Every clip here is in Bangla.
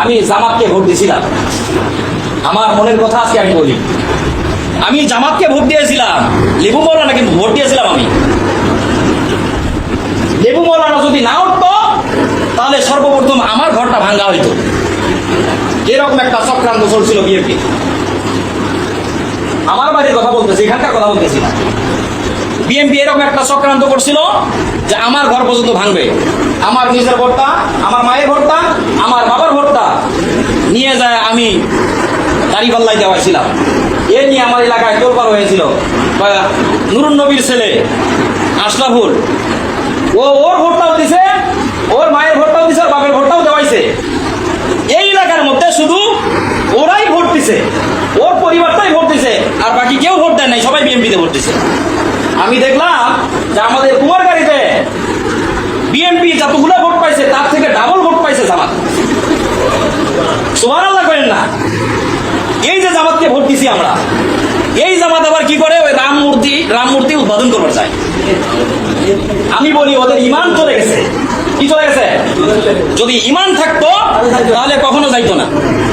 আমি জামাতকে ভোট দিয়েছিলাম। আমার মনের কথা আজকে আমি বলি, আমি জামাতকে ভোট দিয়েছিলাম, লেবু মৌলানা কিন্তু ভোট দিয়েছিলাম আমি। লেবু মৌলানা যদি না উঠতো তাহলে সর্বপ্রথম আমার ঘরটা ভাঙ্গা হইতো। এরকম একটা চক্রান্ত চলছিল বিএনপি। আমার বাড়ির কথা বলতেছি, এখানকার কথা বলতেছি না। বিএনপি এরকম একটা চক্রান্ত করছিল যে আমার ঘর পর্যন্ত ভাঙবে। আমার নিজের ভোটটা, আমার মায়ের ভোটটা, আমার বাবার ভোটটা নিয়ে যায় আমি দাঁড়িপাল্লায় দেওয়াইছিলাম। এ নিয়ে আমার এলাকায় তোলপাড় হয়েছিল। নুরুন নবীর ছেলে আশরাফুল, ওর ভোটটাও দিছে, ওর মায়ের ভোটটাও দিছে, ওর বাপের ভোটটাও দেওয়াইছে। এই এলাকার মধ্যে শুধু ওরাই ভোট দিছে, ওর পরিবারটাই ভোট দিছে, আর বাকি কেউ ভোট দেয় নাই, সবাই বিএনপিতে ভোট দিছে। আমি দেখলাম যে আমাদের কুমারগাড়িতে বিএনপি যতগুলো ভোট পাইছে তার থেকে ডাবল ভোট পাইছে জামাত। সুবহানাল্লাহ করেন না? এই যে জামাতকে ভোট দিছি আমরা, এই জামাত আবার কি করে ওই রাম মূর্তি উদ্বোধন করবার চায়। আমি বলি ওদের ইমান চলে গেছে। কি চলে গেছে? যদি ইমান থাকতো তাহলে কখনো যাইতো না।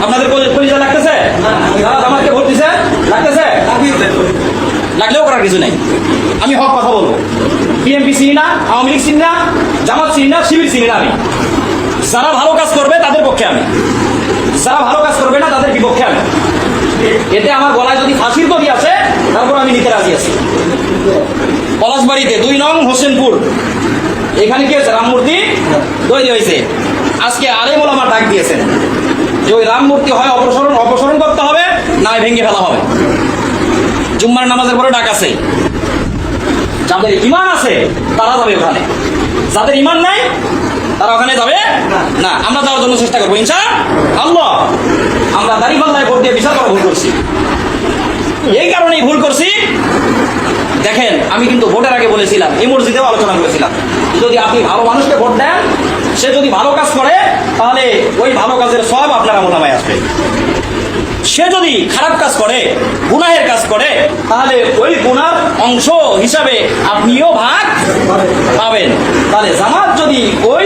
আপনাদের পরিচয় লাগতেছে? যারা জামাতকে ভোট দিছে লাগতেছে? লাগলেও করার কিছু নাই। আমি হক কথা বলবো। বিএনপি চিনি না, আওয়ামী লীগ চিনি না, জামাত চিনি না, শিবির চিনি না। আমি যারা ভালো কাজ করবে তাদের পক্ষে আমি, যারা ভালো কাজ করবে না তাদের বিপক্ষে আমি। এতে আমার গলায় যদি ফাঁসির দড়ি আছে তারপর আমি নিতে রাজি আছি। পলাশবাড়িতে 2 নং হোসেনপুর, এখানে কি হয়েছে? রাম মূর্তি তৈরি হয়েছে। আজকে আলেম ওলামা ডাক দিয়েছেন যে ওই রাম মূর্তি হয় অপসারণ করতে হবে, না ভেঙে ফেলা হবে। জুম্মার নামাজের পরে ডাক আছে। যাদের ইমান আছে তারা যাবে ওখানে, যাদের ইমান নাই তারা ওখানে যাবে না। আমরা যাওয়ার জন্য চেষ্টা করবো ইনশাআল্লাহ। আমরা দাঁড়িপাল্লায় ভোট দিয়ে বিশাল বড় ভুল করছি। এই কারণেই ভুল করছি, দেখেন আমি কিন্তু ভোটের আগে বলেছিলাম, এই মসজিদেও আলোচনা করেছিলাম, যদি আপনি ভালো মানুষকে ভোট দেন, সে যদি ভালো কাজ করে তাহলে ওই ভালো কাজের সব আপনার আমলনামায় আসবে। সে যদি খারাপ কাজ করে, গুনাহের কাজ করে, তাহলে ওই গুনার অংশ হিসাবে আপনিও ভাগ পাবেন। তাহলে জামাত যদি ওই